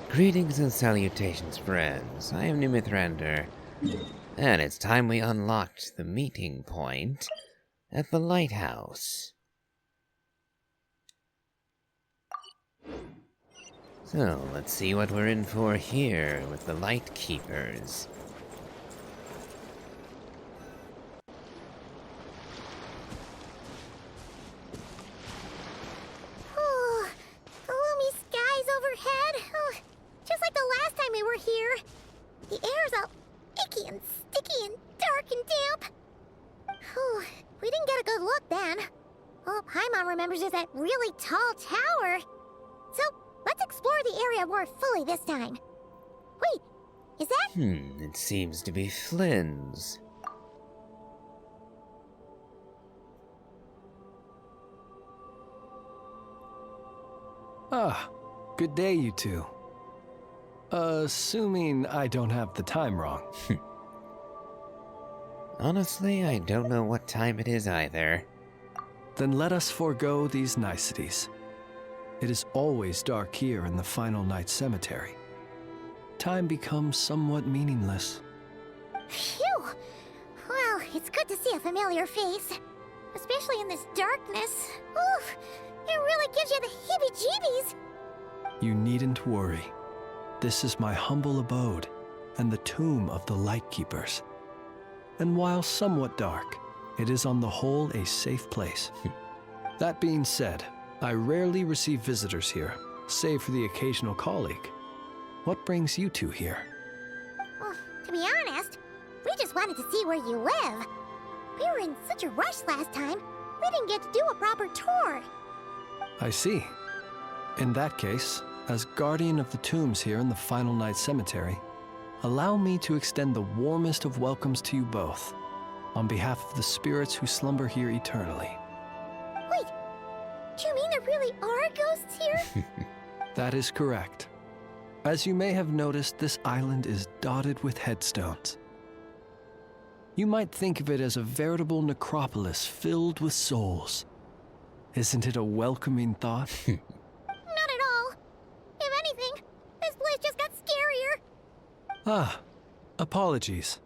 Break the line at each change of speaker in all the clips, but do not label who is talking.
Greetings and salutations, friends. I am Nimithrander, and it's time we unlocked the meeting point at the lighthouse. So, let's see what we're in for here with the Light Keepers.
Oh, gloomy skies overhead. Oh, just like the last time we were here. The air's all icky and sticky and dark and damp. Oh, we didn't get a good look then. All Paimon remembers is that really tall tower. So, let's explore the area more fully this time. Wait, is that?
It seems to be Flynn's.
Ah, good day, you two. Assuming I don't have the time wrong.
Honestly, I don't know what time it is either.
Then let us forego these niceties. It is always dark here in the Final Night Cemetery. Time becomes somewhat meaningless.
Phew! Well, it's good to see a familiar face. Especially in this darkness. Oof! It really gives you the heebie-jeebies.
You needn't worry. This is my humble abode and the tomb of the Light Keepers. And while somewhat dark, it is on the whole a safe place. That being said, I rarely receive visitors here, save for the occasional colleague. What brings you two here?
Well, to be honest, we just wanted to see where you live. We were in such a rush last time, we didn't get to do a proper tour.
I see. In that case, as guardian of the tombs here in the Final Night Cemetery, allow me to extend the warmest of welcomes to you both, on behalf of the spirits who slumber here eternally.
Wait, do you mean there really are ghosts here?
That is correct. As you may have noticed, this island is dotted with headstones. You might think of it as a veritable necropolis filled with souls. Isn't it a welcoming thought?
Not at all. If anything, this place just got scarier.
Ah, apologies.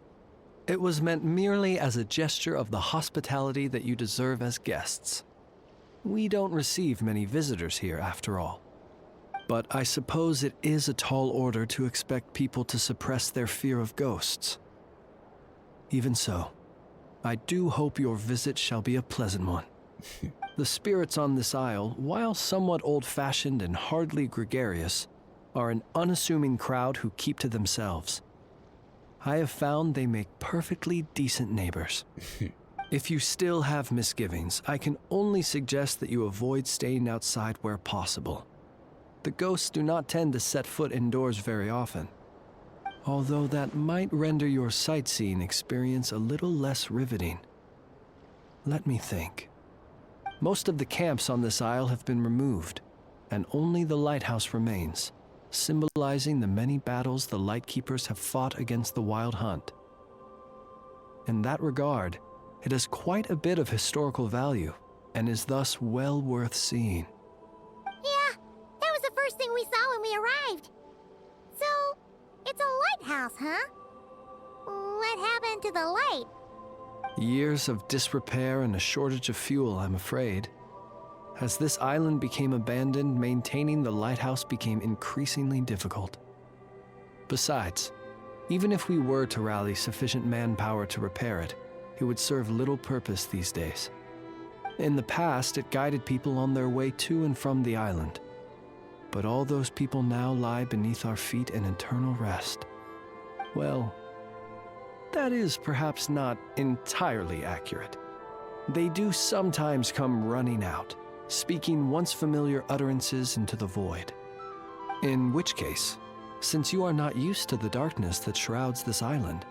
It was meant merely as a gesture of the hospitality that you deserve as guests. We don't receive many visitors here, after all. But I suppose it is a tall order to expect people to suppress their fear of ghosts. Even so, I do hope your visit shall be a pleasant one. The spirits on this isle, while somewhat old-fashioned and hardly gregarious, are an unassuming crowd who keep to themselves. I have found they make perfectly decent neighbors. If you still have misgivings, I can only suggest that you avoid staying outside where possible. The ghosts do not tend to set foot indoors very often, although that might render your sightseeing experience a little less riveting. Let me think. Most of the camps on this isle have been removed, and only the lighthouse remains, symbolizing the many battles the Light Keepers have fought against the Wild Hunt. In that regard, it has quite a bit of historical value, and is thus well worth seeing.
Yeah, that was the first thing we saw when we arrived. So, it's a lighthouse, huh? What happened to the light?
Years of disrepair and a shortage of fuel, I'm afraid. As this island became abandoned, maintaining the lighthouse became increasingly difficult. Besides, even if we were to rally sufficient manpower to repair it, it would serve little purpose these days. In the past, it guided people on their way to and from the island. But all those people now lie beneath our feet in eternal rest. Well, that is perhaps not entirely accurate. They do sometimes come running out, speaking once familiar utterances into the void. In which case, since you are not used to the darkness that shrouds this island,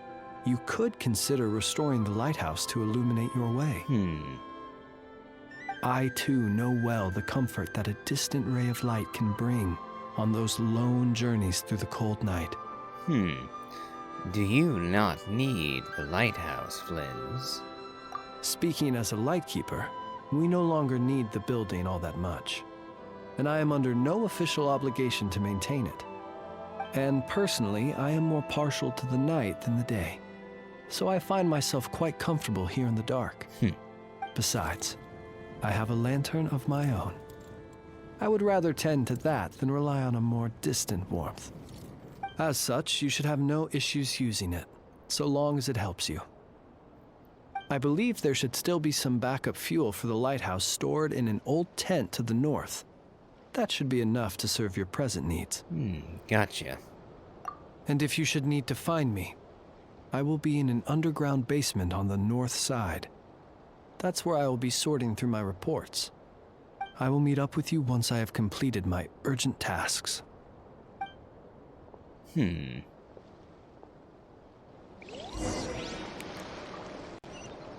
you could consider restoring the lighthouse to illuminate your way. I too know well the comfort that a distant ray of light can bring on those lone journeys through the cold night.
Do you not need the lighthouse, Flynn's?
Speaking as a lightkeeper, we no longer need the building all that much, and I am under no official obligation to maintain it. And personally, I am more partial to the night than the day. So I find myself quite comfortable here in the dark. Besides, I have a lantern of my own. I would rather tend to that than rely on a more distant warmth. As such, you should have no issues using it, so long as it helps you. I believe there should still be some backup fuel for the lighthouse stored in an old tent to the north. That should be enough to serve your present needs.
Gotcha.
And if you should need to find me, I will be in an underground basement on the north side. That's where I will be sorting through my reports. I will meet up with you once I have completed my urgent tasks.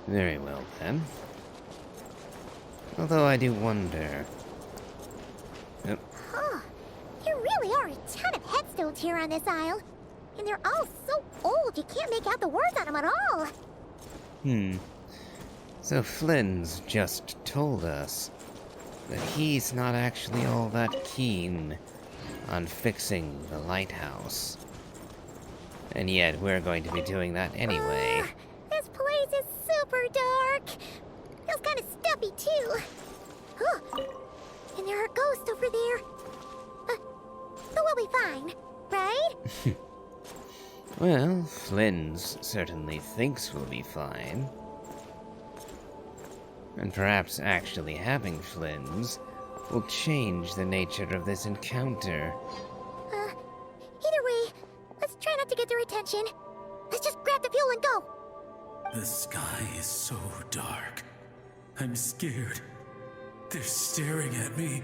Very well, then. Although I do wonder...
Huh. There really are a ton of headstones here on this isle. And they're all so old you can't make out the words on them at all.
So Flynn's just told us that he's not actually all that keen on fixing the lighthouse. And yet we're going to be doing that anyway.
This place is super dark. Feels kind of stuffy, too. Huh. And there are ghosts over there. But we'll be fine, right?
Well, Flynn's certainly thinks we'll be fine. And perhaps actually having Flynn's will change the nature of this encounter.
Either way, let's try not to get their attention. Let's just grab the fuel and go.
The sky is so dark. I'm scared. They're staring at me.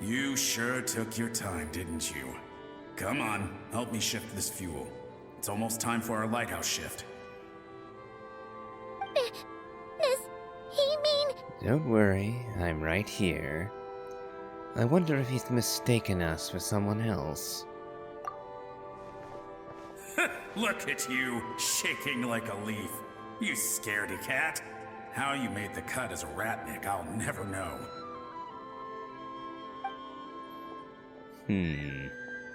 You sure took your time, didn't you? Come on, help me shift this fuel. It's almost time for our lighthouse shift.
Does he mean...
Don't worry, I'm right here. I wonder if he's mistaken us for someone else.
Look at you, shaking like a leaf. You scaredy cat. How you made the cut as a ratnik, I'll never know.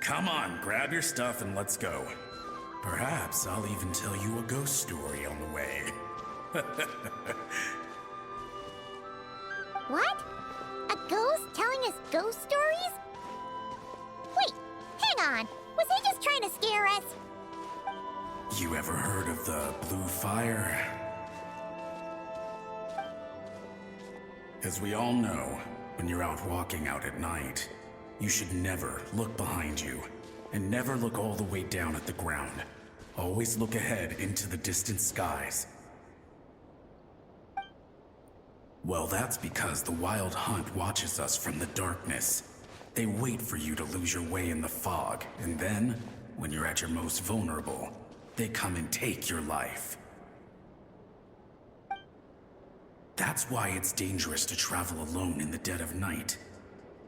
Come on, grab your stuff and let's go. Perhaps I'll even tell you a ghost story on the way.
What? A ghost telling us ghost stories? Wait, hang on. Was he just trying to scare us?
You ever heard of the blue fire? As we all know, when you're out walking out at night, you should never look behind you, and never look all the way down at the ground. Always look ahead into the distant skies. Well, that's because the Wild Hunt watches us from the darkness. They wait for you to lose your way in the fog, and then, when you're at your most vulnerable, they come and take your life. That's why it's dangerous to travel alone in the dead of night.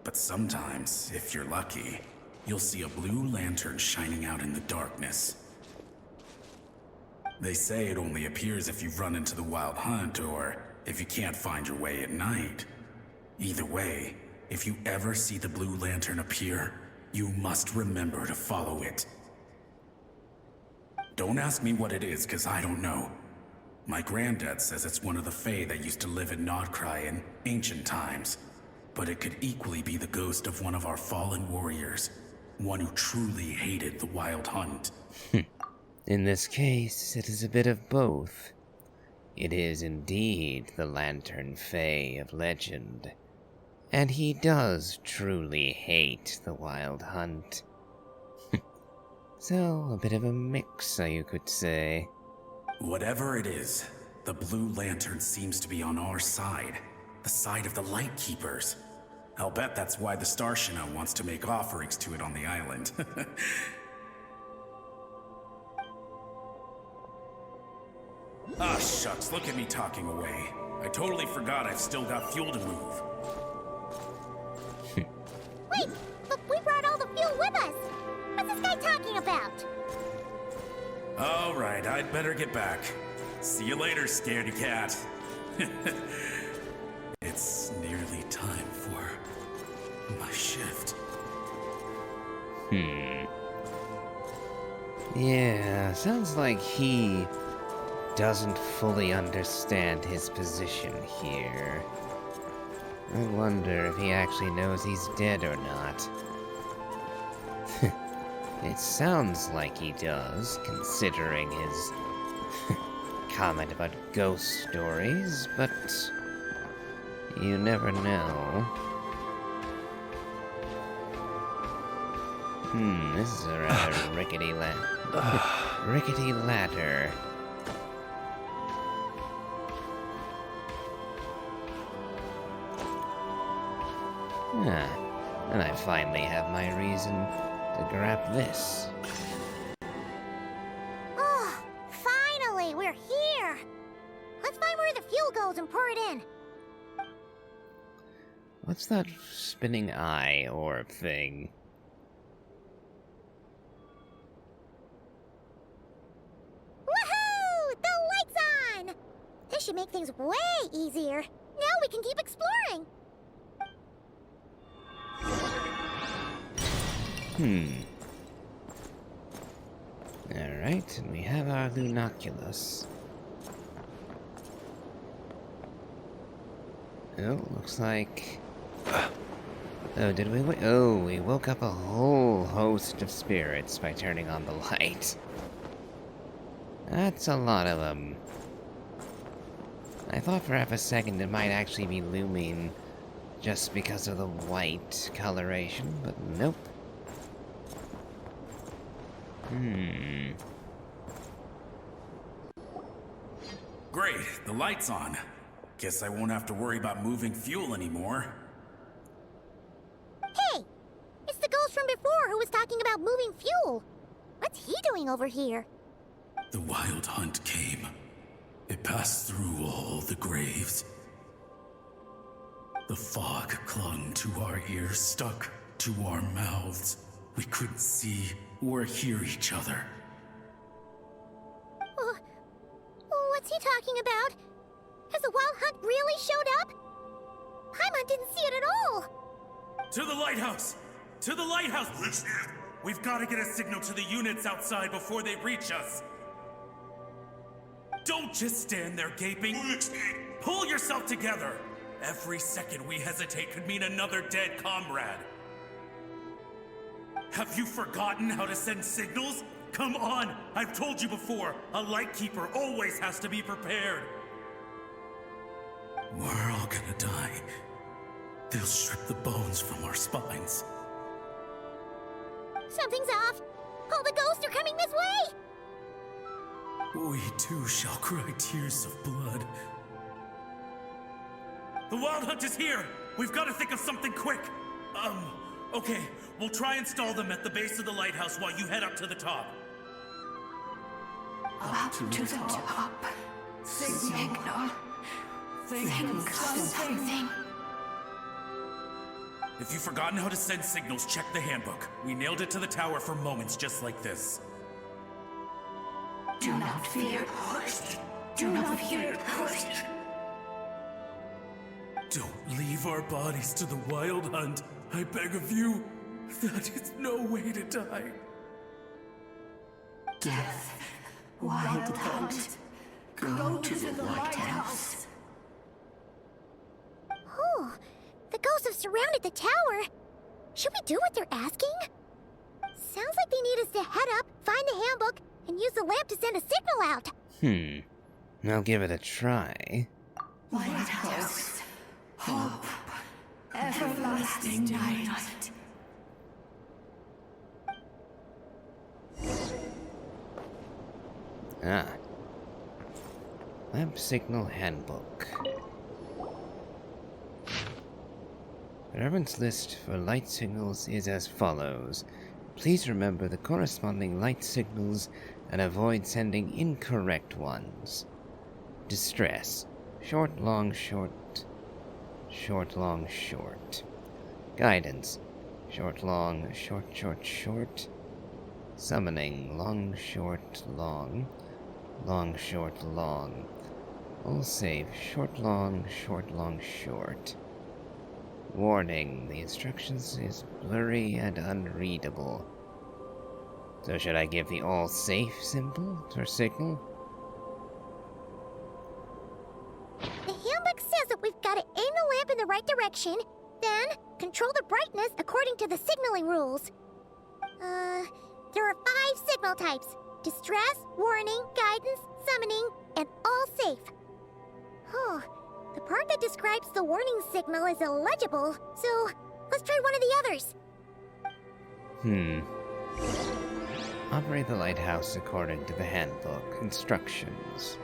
But sometimes, if you're lucky, you'll see a blue lantern shining out in the darkness. They say it only appears if you've run into the Wild Hunt or if you can't find your way at night. Either way, if you ever see the blue lantern appear, you must remember to follow it. Don't ask me what it is, 'cause I don't know. My granddad says it's one of the Fae that used to live in Nodcry in ancient times. But it could equally be the ghost of one of our fallen warriors. One who truly hated the Wild Hunt.
In this case, it is a bit of both. It is indeed the Lantern Fae of legend. And he does truly hate the Wild Hunt. So, a bit of a mix, you could say.
Whatever it is, the blue lantern seems to be on our side. The side of the Light Keepers. I'll bet that's why the Starshina wants to make offerings to it on the island. Ah, shucks, look at me talking away. I totally forgot I've still got fuel to move.
Wait, but we brought all the fuel with us. What's this guy talking about?
Alright, I'd better get back. See you later, scaredy cat. It's nearly time for my shift.
Yeah, sounds like he doesn't fully understand his position here. I wonder if he actually knows he's dead or not. It sounds like he does, considering his comment about ghost stories, but you never know. This is a rather rickety rickety ladder. And I finally have my reason to grab this.
Oh, finally, we're here! Let's find where the fuel goes and pour it in.
What's that spinning eye orb thing?
Woohoo! The light's on! This should make things way easier. Now we can keep exploring.
Alright, and we have our Lunoculus. Oh, looks like... Oh, did we wait? Oh, we woke up a whole host of spirits by turning on the light. That's a lot of them. I thought for half a second it might actually be looming just because of the white coloration, but nope.
Great, the light's on. Guess I won't have to worry about moving fuel anymore.
Hey! It's the ghost from before who was talking about moving fuel. What's he doing over here?
The wild hunt came. It passed through all the graves. The fog clung to our ears, stuck to our mouths. We couldn't see or hear each other.
What's he talking about? Has the wild hunt really showed up? Paimon didn't see it at all.
To the lighthouse! To the lighthouse! We've got to get a signal to the units outside before they reach us. Don't just stand there gaping. Pull yourself together. Every second we hesitate could mean another dead comrade. Have you forgotten how to send signals? Come on! I've told you before, a lightkeeper always has to be prepared. We're all gonna die. They'll strip the bones from our spines.
Something's off. All the ghosts are coming this way.
We too shall cry tears of blood. The wild hunt is here! We've got to think of something quick! Okay, we'll try and stall them at the base of the lighthouse while you head up to the top.
Up to the top. Signal. Think something.
If you've forgotten how to send signals, check the handbook. We nailed it to the tower for moments just like this.
Do not fear. Do not fear.
Don't leave our bodies to the wild hunt. I beg of you. That is no way to die.
Death. Wild hunt. Go to the lighthouse.
Oh, the ghosts have surrounded the tower. Should we do what they're asking? Sounds like they need us to head up, find the handbook, and use the lamp to send a signal out.
I'll give it a try.
Lighthouse. Hope. Everlasting night.
Lamp Signal Handbook. The reference list for light signals is as follows. Please remember the corresponding light signals and avoid sending incorrect ones. Distress. Short, long, short. Short, long, short. Guidance. Short, long, short, short, short. Summoning. Long, short, long. Long, short, long. All save. Short, long, short, long, short. Warning, the instructions is blurry and unreadable. So should I give the all safe symbol or signal?
The handbook says that we've got to aim the lamp in the right direction, then control the brightness according to the signaling rules. There are 5 signal types: distress, warning, guidance, summoning, and all safe. Oh, the part that describes the warning signal is illegible, so let's try one of the others.
Operate the lighthouse according to the handbook instructions.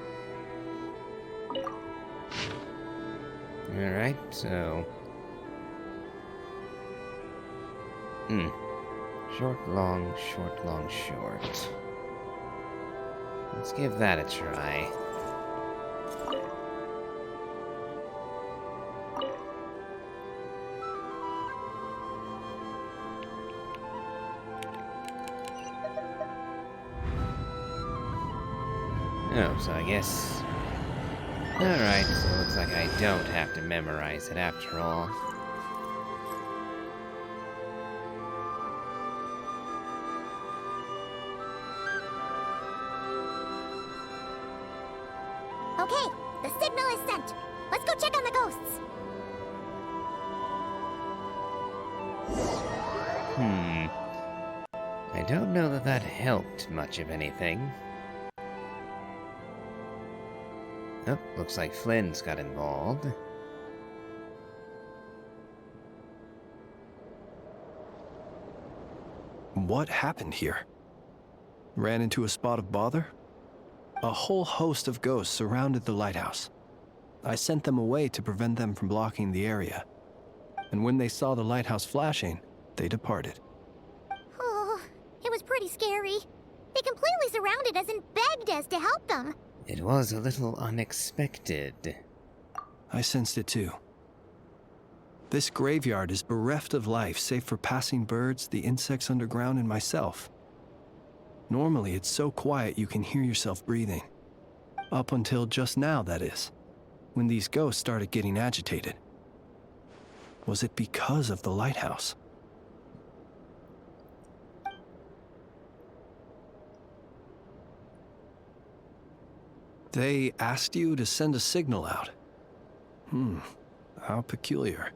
Alright, so... Short, long, short, long, short. Let's give that a try. Oh, so I guess... Alright, so it looks like I don't have to memorize it after all.
Okay, the signal is sent. Let's go check on the ghosts.
I don't know that that helped much of anything. Oh, looks like Flynn's got involved.
What happened here? Ran into a spot of bother? A whole host of ghosts surrounded the lighthouse. I sent them away to prevent them from blocking the area. And when they saw the lighthouse flashing, they departed.
Oh, it was pretty scary. They completely surrounded us and begged us to help them.
It was a little unexpected.
I sensed it too. This graveyard is bereft of life save for passing birds, the insects underground, and myself. Normally, it's so quiet you can hear yourself breathing. Up until just now, that is, when these ghosts started getting agitated. Was it because of the lighthouse? They asked you to send a signal out. How peculiar.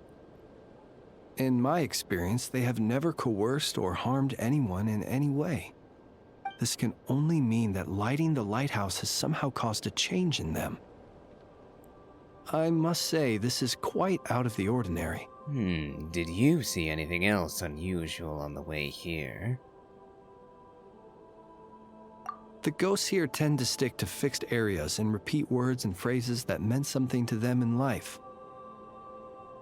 In my experience, they have never coerced or harmed anyone in any way. This can only mean that lighting the lighthouse has somehow caused a change in them. I must say, this is quite out of the ordinary.
Did you see anything else unusual on the way here?
The ghosts here tend to stick to fixed areas and repeat words and phrases that meant something to them in life.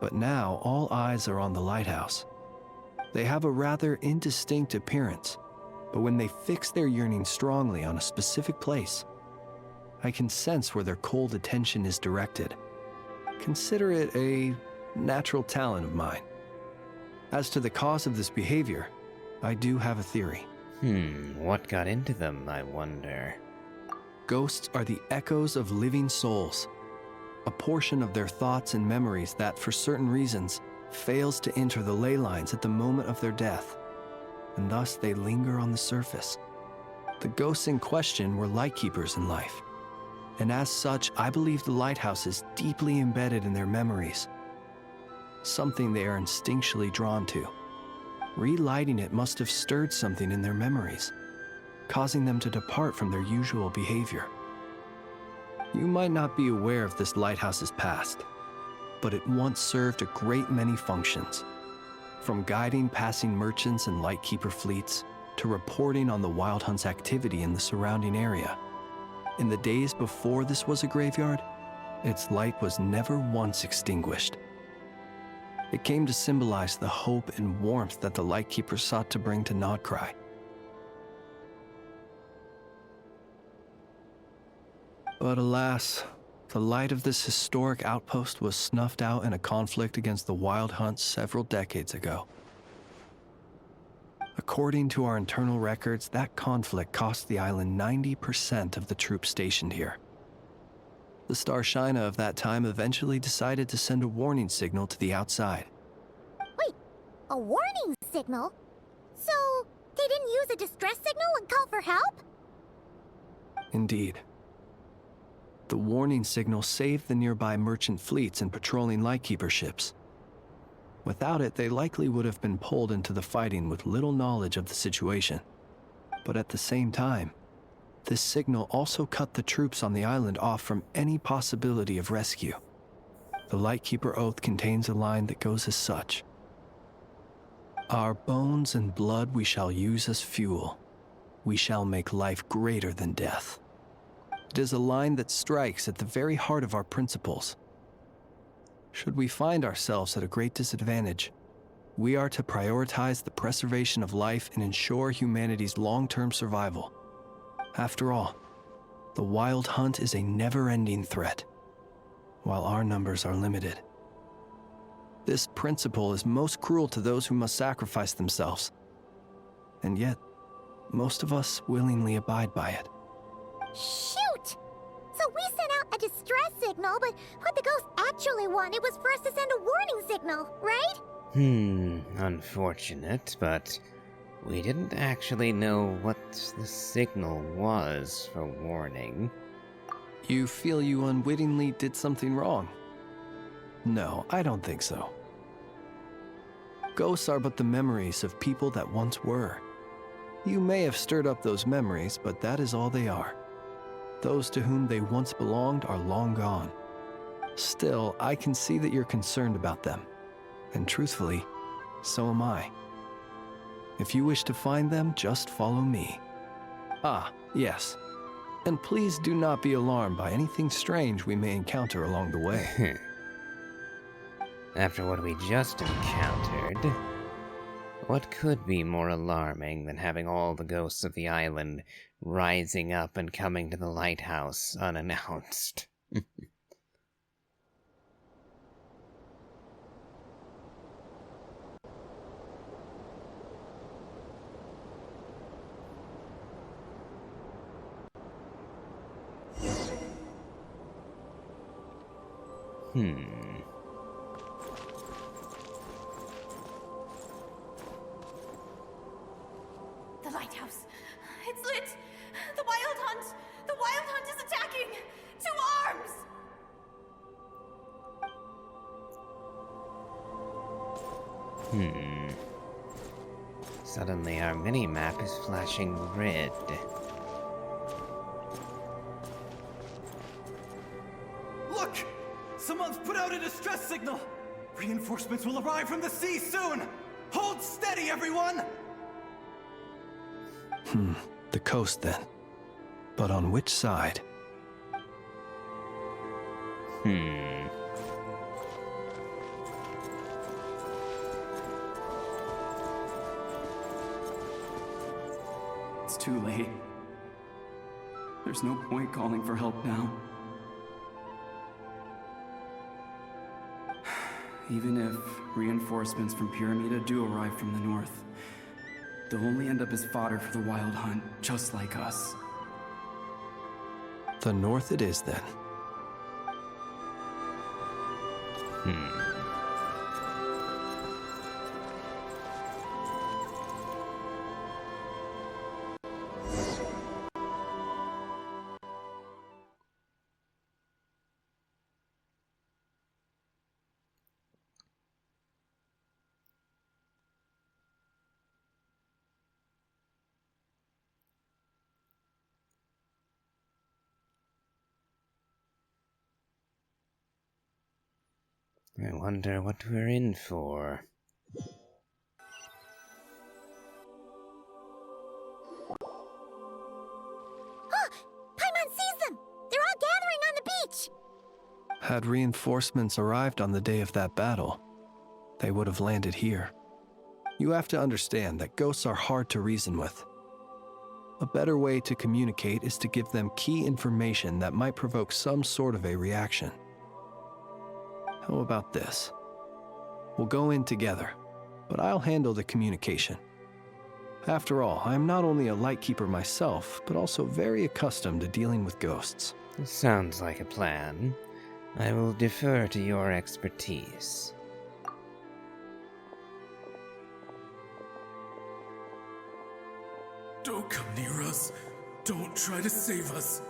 But now, all eyes are on the lighthouse. They have a rather indistinct appearance, but when they fix their yearning strongly on a specific place, I can sense where their cold attention is directed. Consider it a natural talent of mine. As to the cause of this behavior, I do have a theory.
What got into them, I wonder?
Ghosts are the echoes of living souls, a portion of their thoughts and memories that, for certain reasons, fails to enter the ley lines at the moment of their death, and thus they linger on the surface. The ghosts in question were lightkeepers in life, and as such, I believe the lighthouse is deeply embedded in their memories, something they are instinctually drawn to. Relighting it must have stirred something in their memories, causing them to depart from their usual behavior. You might not be aware of this lighthouse's past, but it once served a great many functions, from guiding passing merchants and lightkeeper fleets to reporting on the Wild Hunt's activity in the surrounding area. In the days before this was a graveyard, its light was never once extinguished. It came to symbolize the hope and warmth that the lightkeeper sought to bring to Nodcry. But alas, the light of this historic outpost was snuffed out in a conflict against the Wild Hunt several decades ago. According to our internal records, that conflict cost the island 90% of the troops stationed here. The Starshina of that time eventually decided to send a warning signal to the outside,
A warning signal? So, they didn't use a distress signal and call for help?
Indeed. The warning signal saved the nearby merchant fleets and patrolling lightkeeper ships. Without it, they likely would have been pulled into the fighting with little knowledge of the situation. But at the same time, this signal also cut the troops on the island off from any possibility of rescue. The Lightkeeper Oath contains a line that goes as such. Our bones and blood we shall use as fuel. We shall make life greater than death. It is a line that strikes at the very heart of our principles. Should we find ourselves at a great disadvantage, we are to prioritize the preservation of life and ensure humanity's long-term survival. After all, the Wild Hunt is a never-ending threat, while our numbers are limited. This principle is most cruel to those who must sacrifice themselves. And yet, most of us willingly abide by it.
Shoot! So we sent out a distress signal, but what the ghost actually wanted was for us to send a warning signal, right?
Unfortunate, but we didn't actually know what the signal was for warning.
You feel you unwittingly did something wrong? No, I don't think so. Ghosts are but the memories of people that once were. You may have stirred up those memories, but that is all they are. Those to whom they once belonged are long gone. Still, I can see that you're concerned about them. And truthfully, so am I. If you wish to find them, just follow me. Ah, yes. And please do not be alarmed by anything strange we may encounter along the way.
After what we just encountered, what could be more alarming than having all the ghosts of the island rising up and coming to the lighthouse unannounced?
The lighthouse. It's lit! The Wild Hunt! The Wild Hunt is attacking! To arms!
Suddenly our mini-map is flashing red.
Look! Someone's put out a distress signal! Reinforcements will arrive from the sea soon! Hold steady, everyone!
The coast then. But on which side?
It's too late. There's no point calling for help now. Even if reinforcements from Pyramida do arrive from the north, they'll only end up as fodder for the Wild Hunt, just like us.
The north it is then.
I wonder what we're in for.
Paimon sees them! They're all gathering on the beach!
Had reinforcements arrived on the day of that battle, they would have landed here. You have to understand that ghosts are hard to reason with. A better way to communicate is to give them key information that might provoke some sort of a reaction. How about this? We'll go in together, but I'll handle the communication. After all, I'm not only a lightkeeper myself, but also very accustomed to dealing with ghosts.
Sounds like a plan. I will defer to your expertise.
Don't come near us. Don't try to save us.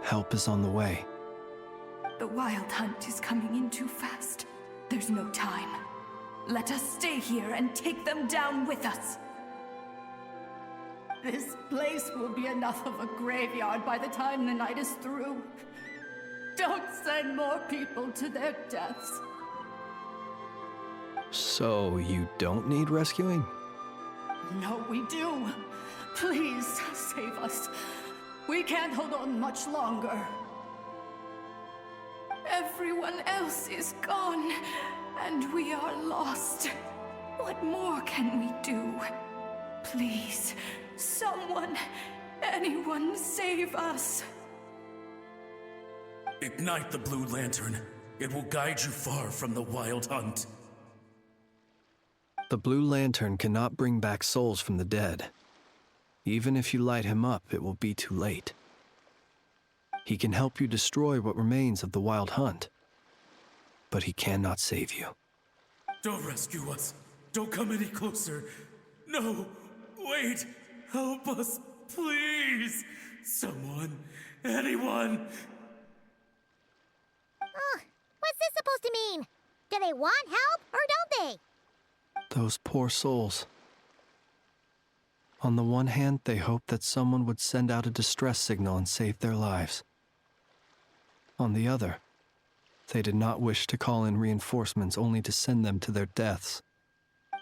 Help is on the way.
The Wild Hunt is coming in too fast. There's no time. Let us stay here and take them down with us. This place will be enough of a graveyard by the time the night is through. Don't send more people to their deaths.
So you don't need rescuing?
No, we do. Please save us. We can't hold on much longer. Everyone else is gone, and we are lost. What more can we do? Please, someone, anyone, save us.
Ignite the blue lantern. It will guide you far from the Wild Hunt.
The blue lantern cannot bring back souls from the dead. Even if you light him up, it will be too late. He can help you destroy what remains of the Wild Hunt, but he cannot save you.
Don't rescue us. Don't come any closer. No, wait. Help us, please. Someone, anyone.
What's this supposed to mean? Do they want help, or don't they?
Those poor souls. On the one hand, they hoped that someone would send out a distress signal and save their lives. On the other, they did not wish to call in reinforcements only to send them to their deaths.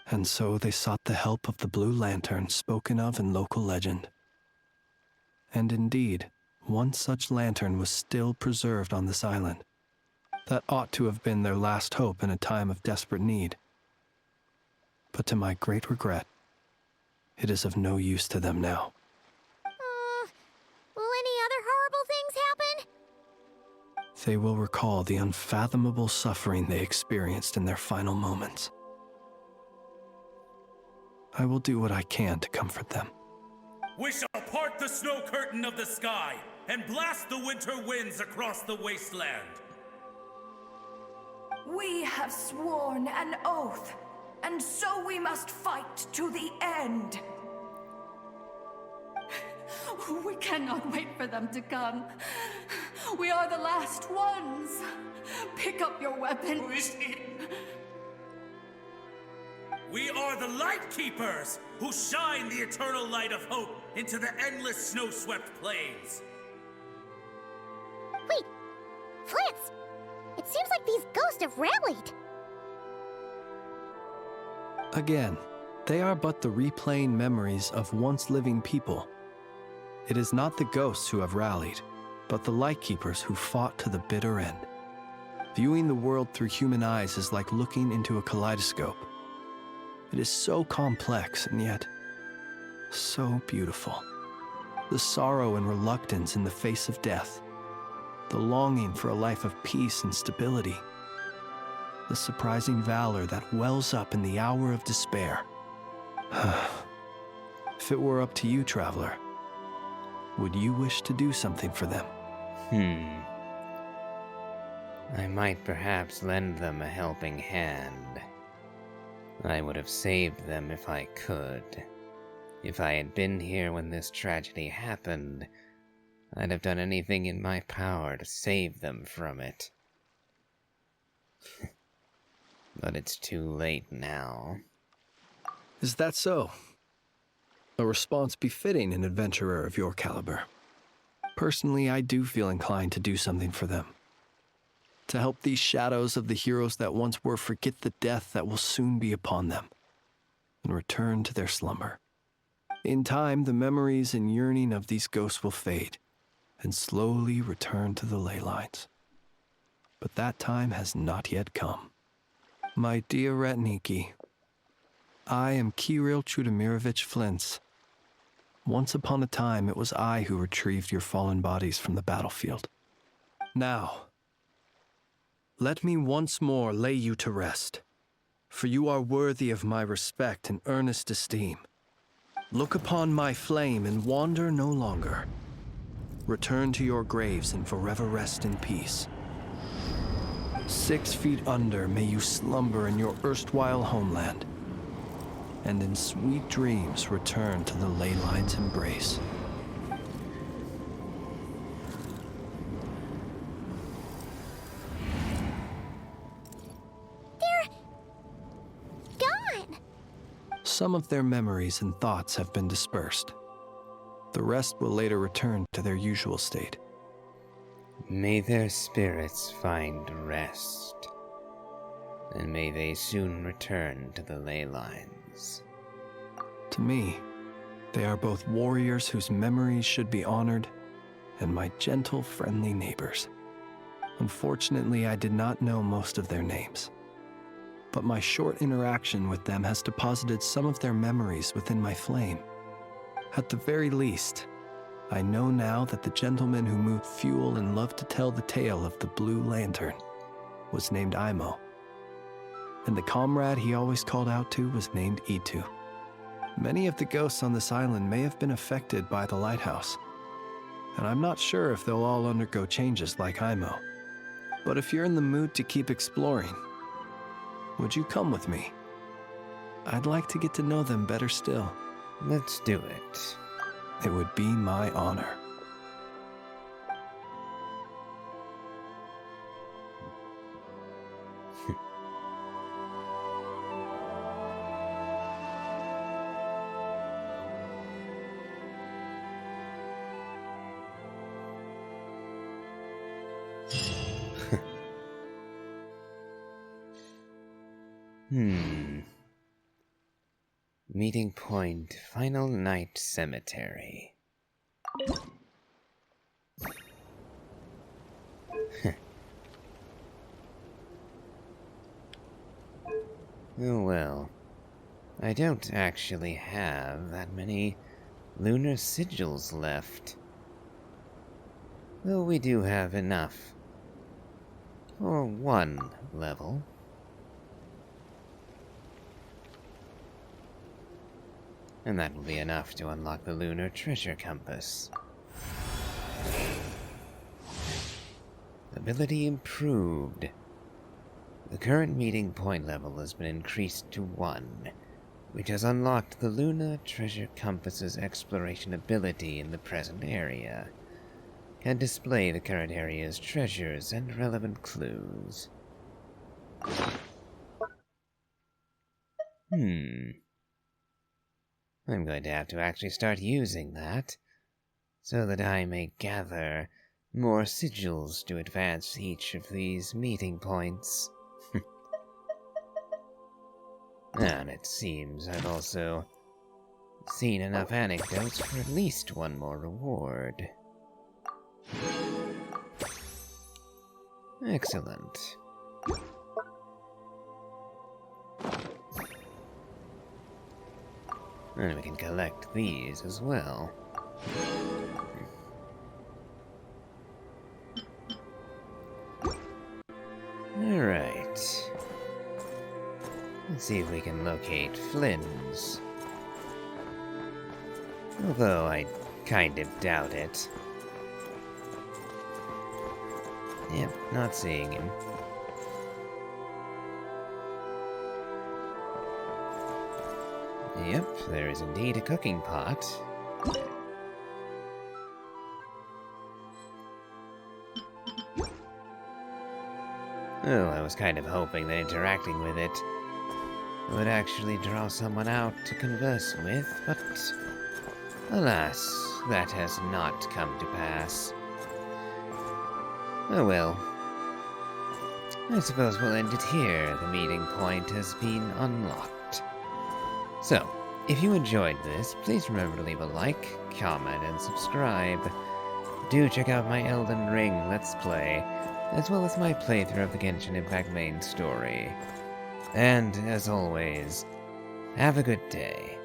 And so they sought the help of the Blue Lantern spoken of in local legend. And indeed, one such lantern was still preserved on this island. That ought to have been their last hope in a time of desperate need. But to my great regret, it is of no use to them now.
Will any other horrible things happen?
They will recall the unfathomable suffering they experienced in their final moments. I will do what I can to comfort them.
We shall part the snow curtain of the sky and blast the winter winds across the wasteland.
We have sworn an oath, and so we must fight to the end. We cannot wait for them to come. We are the last ones. Pick up your weapons.
We are the Light Keepers, who shine the eternal light of hope into the endless snow-swept plains.
Wait, Flintz! It seems like these ghosts have rallied.
Again, they are but the replaying memories of once living people. It is not the ghosts who have rallied, but the Lightkeepers who fought to the bitter end. Viewing the world through human eyes is like looking into a kaleidoscope. It is so complex and yet so beautiful. The sorrow and reluctance in the face of death. The longing for a life of peace and stability. The surprising valor that wells up in the hour of despair. If it were up to you, traveler, would you wish to do something for them?
I might perhaps lend them a helping hand. I would have saved them if I could. If I had been here when this tragedy happened, I'd have done anything in my power to save them from it. But it's too late now.
Is that so? A response befitting an adventurer of your caliber. Personally, I do feel inclined to do something for them. To help these shadows of the heroes that once were forget the death that will soon be upon them, and return to their slumber. In time, the memories and yearning of these ghosts will fade, and slowly return to the ley lines. But that time has not yet come. My dear Retniki, I am Kirill Chudamirovich Flintz. Once upon a time, it was I who retrieved your fallen bodies from the battlefield. Now, let me once more lay you to rest, for you are worthy of my respect and earnest esteem. Look upon my flame and wander no longer. Return to your graves and forever rest in peace. 6 feet under may you slumber in your erstwhile homeland, and in sweet dreams return to the ley line's embrace.
They're gone.
Some of their memories and thoughts have been dispersed. The rest will later return to their usual state.
May their spirits find rest, and may they soon return to the ley lines.
To me, they are both warriors whose memories should be honored, and my gentle, friendly neighbors. Unfortunately, I did not know most of their names, but my short interaction with them has deposited some of their memories within my flame. At the very least, I know now that the gentleman who moved fuel and loved to tell the tale of the Blue Lantern was named Imo, and the comrade he always called out to was named Itu. Many of the ghosts on this island may have been affected by the lighthouse, and I'm not sure if they'll all undergo changes like Imo. But if you're in the mood to keep exploring, would you come with me? I'd like to get to know them better still.
Let's do it.
It would be my honor.
Meeting point, Final Night Cemetery. Oh well. I don't actually have that many lunar sigils left. Though we do have enough for one level. And that will be enough to unlock the lunar treasure compass. Ability improved. The current meeting point level has been increased to 1, which has unlocked the lunar treasure compass's exploration ability in the present area. Can display the current area's treasures and relevant clues. I'm going to have to actually start using that, so that I may gather more sigils to advance each of these meeting points. And it seems I've also seen enough anecdotes for at least one more reward. Excellent. And we can collect these as well. Alright. Let's see if we can locate Flynn's. Although I kind of doubt it. Yep, not seeing him. Yep, there is indeed a cooking pot. Oh, I was kind of hoping that interacting with it would actually draw someone out to converse with, but alas, that has not come to pass. Oh well. I suppose we'll end it here. The meeting point has been unlocked. So, if you enjoyed this, please remember to leave a like, comment, and subscribe. Do check out my Elden Ring Let's Play, as well as my playthrough of the Genshin Impact main story. And, as always, have a good day.